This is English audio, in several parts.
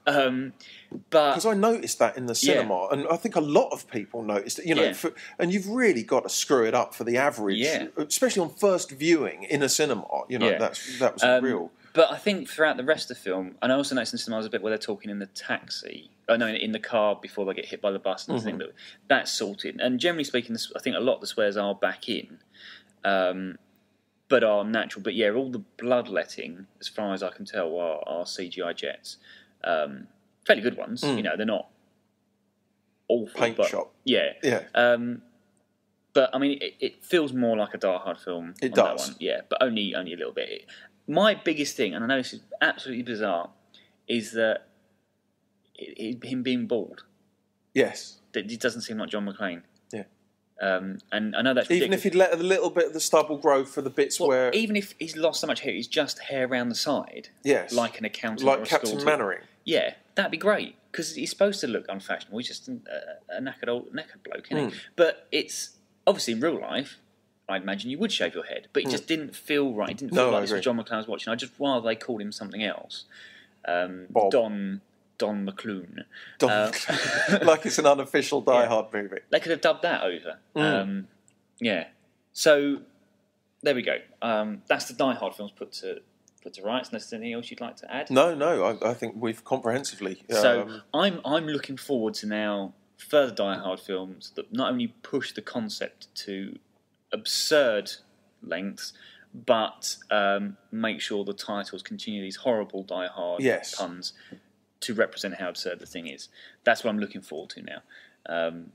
Because I noticed that in the cinema, and I think a lot of people noticed it. You know, and you've really got to screw it up for the average, especially on first viewing in a cinema. You know, that was real. But I think throughout the rest of the film, and I also noticed in cinemas a bit where they're talking in the taxi. Oh no, in the car before they get hit by the bus and thing. That's sorted. And generally speaking, I think a lot of the swears are back in, but are natural. But yeah, all the bloodletting, as far as I can tell, are CGI jets. Fairly good ones. You know, they're not awful. Paint shop. Yeah. But I mean, it feels more like a Die Hard film. It does. That one. Yeah, but only a little bit. My biggest thing, and I know this is absolutely bizarre, is that him being bald. Yes. That he doesn't seem like John McClane. Yeah. And I know that's ridiculous. Even if he'd let a little bit of the stubble grow for the bits where... Even if he's lost so much hair, he's just hair around the side. Yes. Like an accountant like or a Captain Mannering. Yeah, that'd be great. Because he's supposed to look unfashionable. He's just a knackered bloke, isn't he? But it's... Obviously, in real life... I'd imagine you would shave your head, but it just didn't feel right. It didn't feel like this was John McClane was watching. I'd just rather they called him something else. Don McClune. Like it's an unofficial Die Hard movie. They could have dubbed that over. Yeah. So, there we go. That's the Die Hard films put to rights. Unless there's anything else you'd like to add? No. I think we've comprehensively... So, I'm looking forward to now further Die Hard films that not only push the concept to absurd lengths, but make sure the titles continue these horrible Die Hard puns to represent how absurd the thing is. That's what I'm looking forward to now.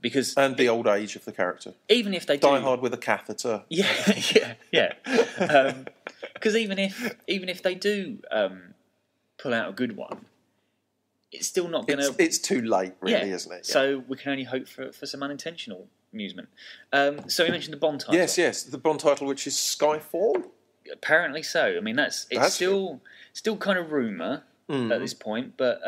Because and the old age of the character. Even if they Die Hard with a catheter. Yeah. Because even if they do pull out a good one, it's still not going to... It's too late, really, isn't it? Yeah. So we can only hope for some unintentional amusement. So we mentioned the Bond title. Yes, the Bond title, which is Skyfall. Apparently so. I mean, it's still kind of rumour at this point, but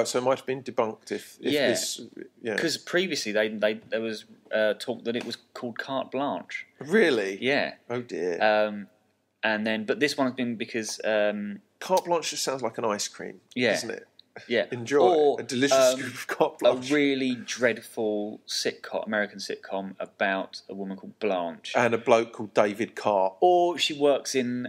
so it might have been debunked if this, because previously there was talk that it was called Carte Blanche. Really? Yeah. Oh dear. But this one has been because Carte Blanche just sounds like an ice cream, doesn't it? Yeah. Enjoy a delicious scoop of Carte Blanche. A really dreadful American sitcom about a woman called Blanche. And a bloke called David Carr. Or she works in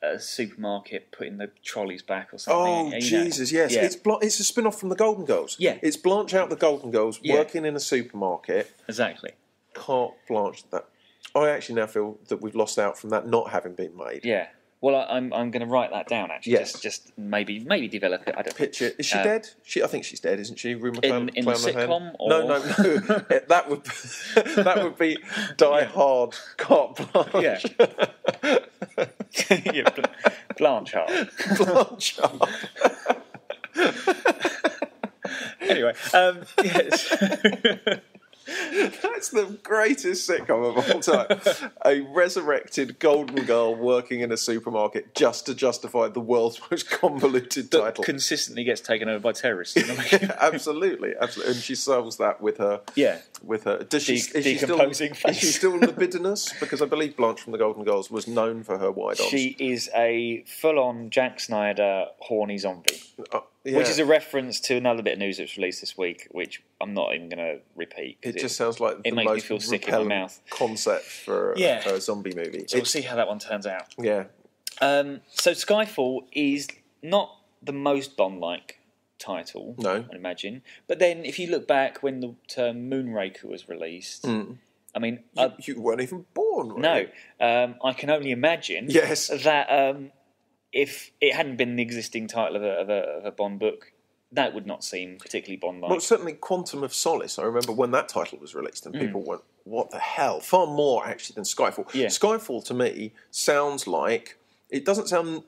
a supermarket putting the trolleys back or something. Oh, Jesus, yes. Yeah. It's a spin-off from the Golden Girls. Yeah. It's Blanche out the Golden Girls working in a supermarket. Exactly. Carte Blanche. I actually now feel that we've lost out from that not having been made. Yeah. Well, I'm going to write that down, actually. Yes. Just maybe develop it. I don't Picture. Is she dead? I think she's dead, isn't she? In the sitcom? Or... No. that would be Die Hard Carte Blanche. Yeah. Blanchard. Blanchard. Anyway, yes. That's the greatest sitcom of all time. A resurrected golden girl working in a supermarket just to justify the world's most convoluted title. Consistently gets taken over by terrorists. Absolutely. And she solves that with her. Yeah. With her. Is she still libidinous? Because I believe Blanche from the Golden Girls was known for her wide-ons. She is a full-on Jack Snyder horny zombie. Which is a reference to another bit of news that was released this week, which I'm not even going to repeat. It just sounds like the most makes me feel sick in my mouth concept for a zombie movie. So we'll see how that one turns out. Yeah. So Skyfall is not the most Bond-like title, no, I imagine. But then if you look back when the term Moonraker was released... I mean... You weren't even born, were you? No. I can only imagine that... if it hadn't been the existing title of a Bond book, that would not seem particularly Bond-like. Well, certainly Quantum of Solace. I remember when that title was released and people went, what the hell? Far more, actually, than Skyfall. Yeah. Skyfall, to me, sounds like... It doesn't sound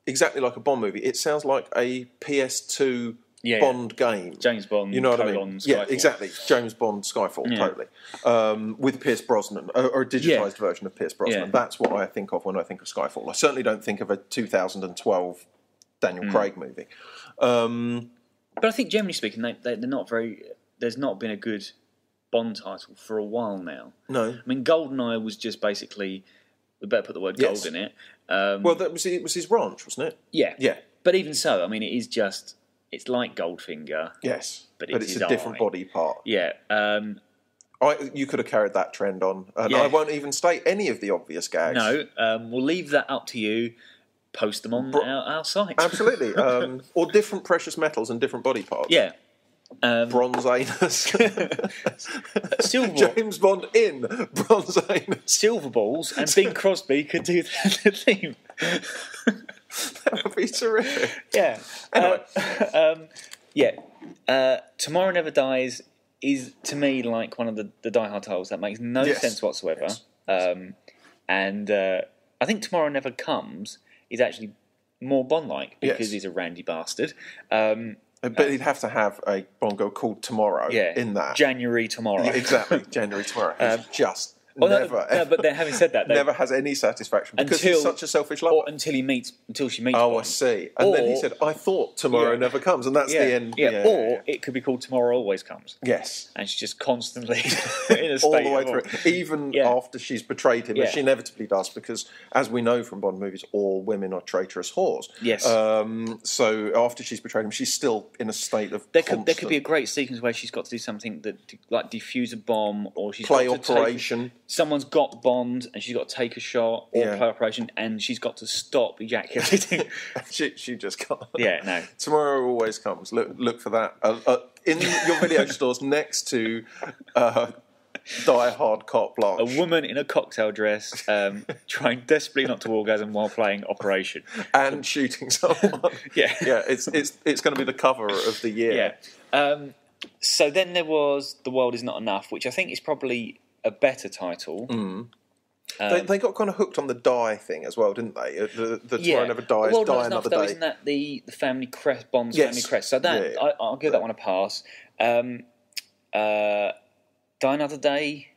exactly like a Bond movie. It sounds like a PS2 Bond game. James Bond, you know what I mean? Skyfall. Yeah, exactly. James Bond, Skyfall, totally. With Pierce Brosnan, or a digitised version of Pierce Brosnan. Yeah. That's what I think of when I think of Skyfall. I certainly don't think of a 2012 Daniel Craig movie. But I think, generally speaking, they're not very... There's not been a good Bond title for a while now. No. I mean, GoldenEye was just basically... We better put the word gold in it. Well, it was his ranch, wasn't it? Yeah. But even so, I mean, it is just it's like Goldfinger. Yes, but it's a different body part. Yeah. You could have carried that trend on, and Yeah. I won't even state any of the obvious gags. No, we'll leave that up to you. Post them on our site. Absolutely. Or different precious metals and different body parts. Yeah. Bronze anus. Silver James Bond in bronze anus. Silver balls, and Bing Crosby could do the theme. That would be terrific. Yeah. Anyway. Tomorrow Never Dies is, to me, like one of the Die Hard titles that makes no sense whatsoever. Yes. And I think Tomorrow Never Comes is actually more Bond-like because he's a randy bastard. But he'd have to have a Bongo called Tomorrow in that. January Tomorrow. Yeah, exactly, January Tomorrow. He's but having said that, never has any satisfaction because he's such a selfish lover. Until she meets Bond. I see. And then he said, I thought Tomorrow never comes, and that's the end. Or it could be called Tomorrow Always Comes. Yes. And she's just constantly in a state all the way through. Even after she's betrayed him, as she inevitably does, because as we know from Bond movies, all women are traitorous whores. Yes. So after she's betrayed him, she's still in a state of there could be a great sequence where she's got to do something like defuse a bomb, or she's play got to operation. Someone's got Bond and she's got to take a shot or play operation, and she's got to stop ejaculating. she just can't. Yeah, no. Tomorrow Always Comes. Look for that in your video stores next to Die Hard Cop Blanche. A woman in a cocktail dress trying desperately not to orgasm while playing Operation and shooting someone. yeah. It's going to be the cover of the year. Yeah. So then there was The World Is Not Enough, which I think is probably a better title. They got kind of hooked on the die thing as well, didn't they? The Tomorrow Never Dies, Die Another Day. Isn't that the family crest, Bond's family crest? So that I'll give that one a pass. Die Another Day,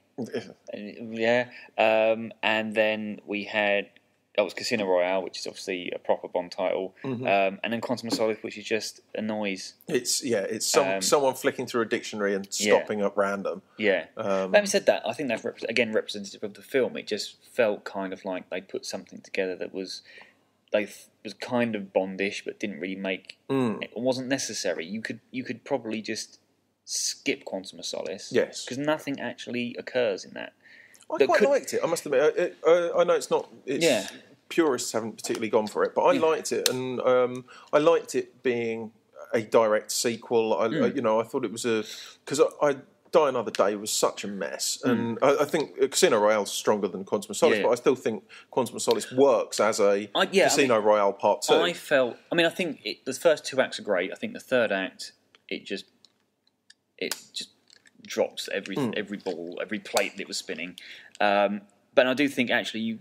and then we had that was Casino Royale, which is obviously a proper Bond title, and then Quantum of Solace, which is just a noise. It's someone flicking through a dictionary and stopping at random. Yeah. Having said that, I think that's again representative of the film. It just felt kind of like they put something together that was kind of Bondish, but didn't really make. It wasn't necessary. You could probably just skip Quantum of Solace. Yes, because nothing actually occurs in that. I quite liked it, I must admit. I know it's not... Purists haven't particularly gone for it, but I liked it, and I liked it being a direct sequel. I thought it was because Die Another Day was such a mess, and I think Casino Royale's stronger than Quantum of Solace, but I still think Quantum of Solace works as a Casino Royale Part 2. I think the first two acts are great. I think the third act, it just drops every ball, every plate that it was spinning. But I do think actually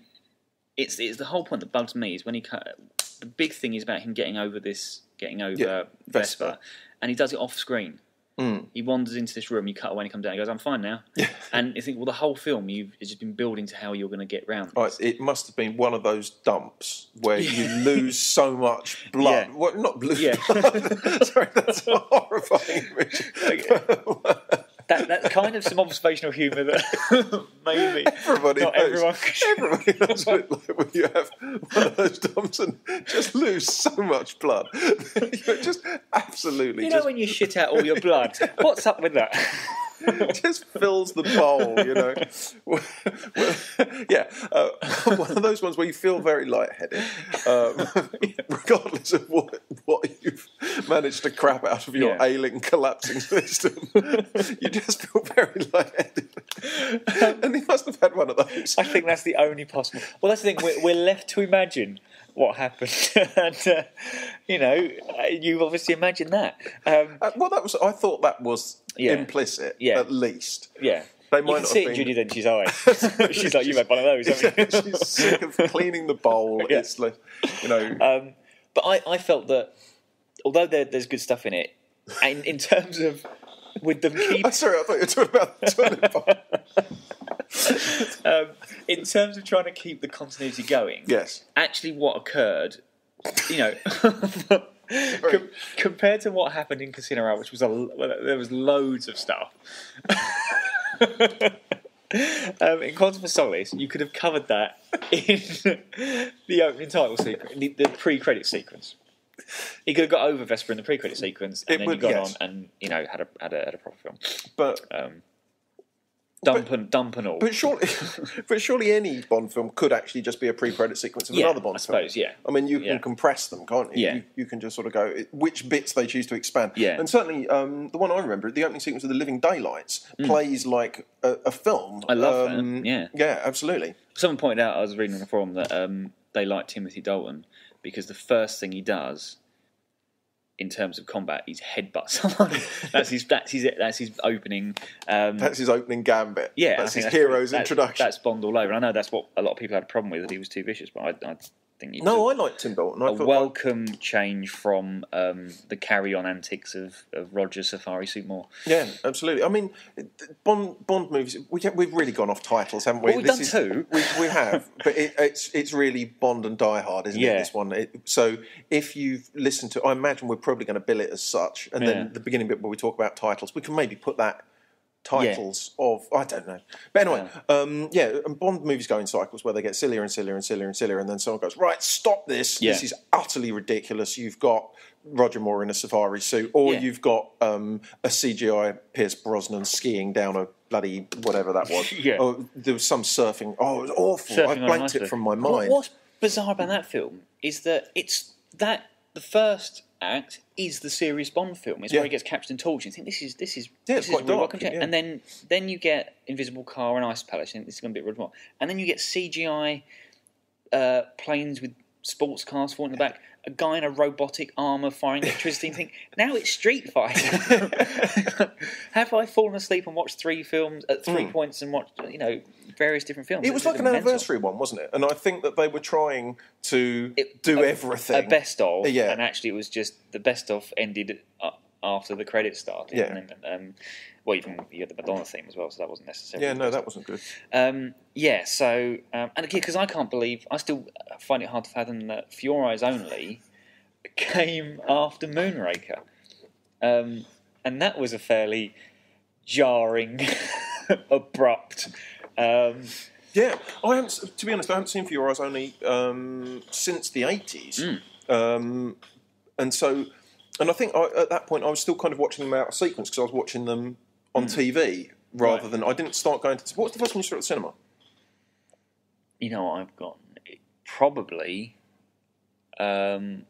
it's the whole point that bugs me is when the big thing is about him getting over Vesper, and he does it off screen. He wanders into this room, you cut away and he comes down, he goes, I'm fine now. And you think, well, the whole film you've just been building to how you're going to get round this. It must have been one of those dumps where you lose so much blood. Well, not blood. Sorry, that's a horrifying image. That's kind of some observational humour that maybe everybody knows what it's like when you have one of those dumps and just lose so much blood. You're just absolutely... You know when you shit out all your blood? What's up with that? It just fills the bowl, one of those ones where you feel very lightheaded, regardless of what you've managed to crap out of your ailing, collapsing system. You just feel very lightheaded. And he must have had one of those. I think that's the only possible... Well, that's the thing, we're left to imagine what happened, and you've obviously imagined that. I thought that was implicit, at least. Yeah, they might you can see it in Judi Dench's eye. She's like, you've had one of those, haven't you? She's sick of cleaning the bowl. It's like, But I felt that although there's good stuff in it, and in terms of with them keep. Sorry, I thought you were talking about the toilet bowl. In terms of trying to keep the continuity going, yes. Actually, what occurred, compared to what happened in Casino Royale, which was there was loads of stuff. In Quantum of Solace, you could have covered that in the opening title sequence, the pre-credit sequence. He could have got over Vesper in the pre-credit sequence, and then you got on and had a proper film. But dump and all. But surely any Bond film could actually just be a pre-credit sequence of another Bond film. I suppose, yeah. I mean, you can compress them, can't you? Yeah. You can just sort of go which bits they choose to expand. Yeah. And certainly, the one I remember, the opening sequence of The Living Daylights, plays like a film. I love that. Yeah. Yeah, absolutely. Someone pointed out, I was reading on the forum, that they like Timothy Dalton because the first thing he does in terms of combat, he's headbutt someone. That's his opening. That's his opening gambit. Yeah, that's his hero's introduction. That's Bond all over. I know that's what a lot of people had a problem with, that he was too vicious, but I think I like Tim Dalton. A welcome change from the carry-on antics of Roger Safari Suit more. Yeah, absolutely. I mean, Bond movies. We've really gone off titles, haven't we? Well, we've done two. We have, but it's really Bond and Die Hard, isn't it? This one. So if you've listened to, I imagine we're probably going to bill it as such, and then the beginning bit where we talk about titles, we can maybe put that. Titles of I don't know, but anyway, and Bond movies go in cycles where they get sillier and sillier and sillier and sillier, and then someone goes, right, stop this. This is utterly ridiculous. You've got Roger Moore in a safari suit, or you've got a CGI Pierce Brosnan skiing down a bloody whatever that was. Or there was some surfing. Oh, it was awful. Surfing I blanked it from my mind. What's bizarre about that film is that the first act is the serious Bond film. It's where he gets captured and tortured. You think this is quite dark, and then you get Invisible Car and Ice Palace. You think this is going to be a bit more, and then you get CGI planes with sports cars falling in the back. A guy in a robotic armour firing electricity. And think now it's Street Fighter. Have I fallen asleep and watched 3 films at 3 points and watched various different films? It was like an anniversary one, wasn't it? And I think that they were trying to do everything. A best of, and actually it was just the best of ended after the credits started. Yeah. And then, even you had the Madonna theme as well, so that wasn't necessarily. Yeah, no, that wasn't good. And again, because I can't believe, I still find it hard to fathom that For Your Eyes Only came after Moonraker, and that was a fairly jarring, abrupt. Yeah, I haven't. To be honest, I haven't seen For Your Eyes Only since the 80s, and so. And I think at that point I was still kind of watching them out of sequence because I was watching them on TV rather than... I didn't start going to... What was the first one you saw at the cinema? You know what I've got? Probably Living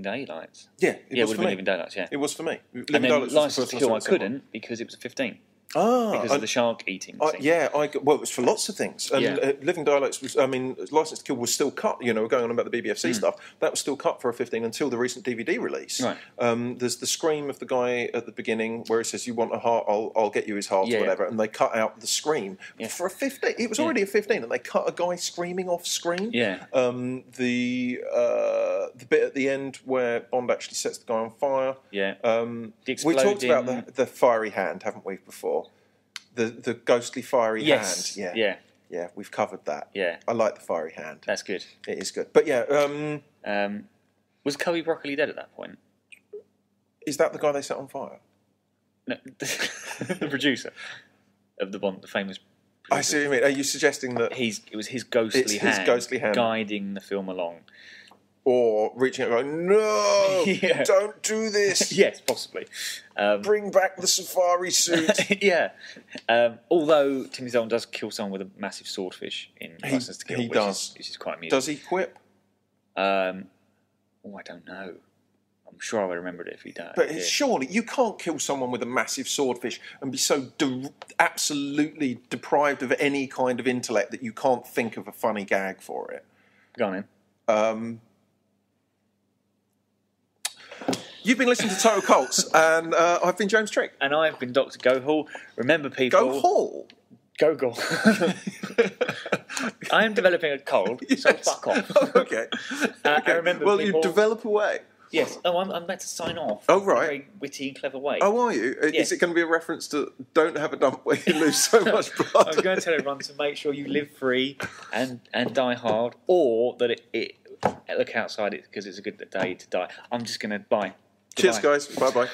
Daylights. Yeah, it would have been Living Daylights, yeah. It was for me. And then Licence to Kill I couldn't because it was a 15. Because of the shark eating thing. It was for lots of things. And Living Daylights was, Licence to Kill was still cut, we're going on about the BBFC stuff, that was still cut for a 15 until the recent DVD release. Right. There's the scream of the guy at the beginning where he says, you want a heart, I'll get you his heart or whatever, and they cut out the scream. For a 15, it was already a 15, and they cut a guy screaming off screen. Yeah. The bit at the end where Bond actually sets the guy on fire. Yeah. We talked about the fiery hand, haven't we, before? The ghostly fiery hand. Yeah, we've covered that. Yeah. I like the fiery hand. That's good. It is good. But was Cubby Broccoli dead at that point? Is that the guy they set on fire? No, the producer of the Bond, the famous producer. I see what you mean. Are you suggesting that it was his ghostly hand guiding the film along? Or reaching out and going, no, don't do this. Yes, possibly. Bring back the safari suit. Yeah. Although Timothy Dalton does kill someone with a massive swordfish in Licence to Kill. Which is quite amusing. Does he quip? I don't know. I'm sure I would remember it if he does. But surely you can't kill someone with a massive swordfish and be so absolutely deprived of any kind of intellect that you can't think of a funny gag for it. Go on in. You've been listening to Total Cults, and I've been James Trick. And I've been Dr. Gogol. Remember, people... Gogol? Gogol. I am developing a cold, so fuck off. Oh, okay. I remember people... you develop away. Yes. Oh, I'm about to sign off. Oh, right. In a very witty, clever way. Oh, are you? Yes. Is it going to be a reference to don't have a dump where you lose so much blood? I'm going to tell everyone to make sure you live free and die hard, or that it look outside it because it's a good day to die. I'm just going to... Bye. Cheers, guys. Bye-bye.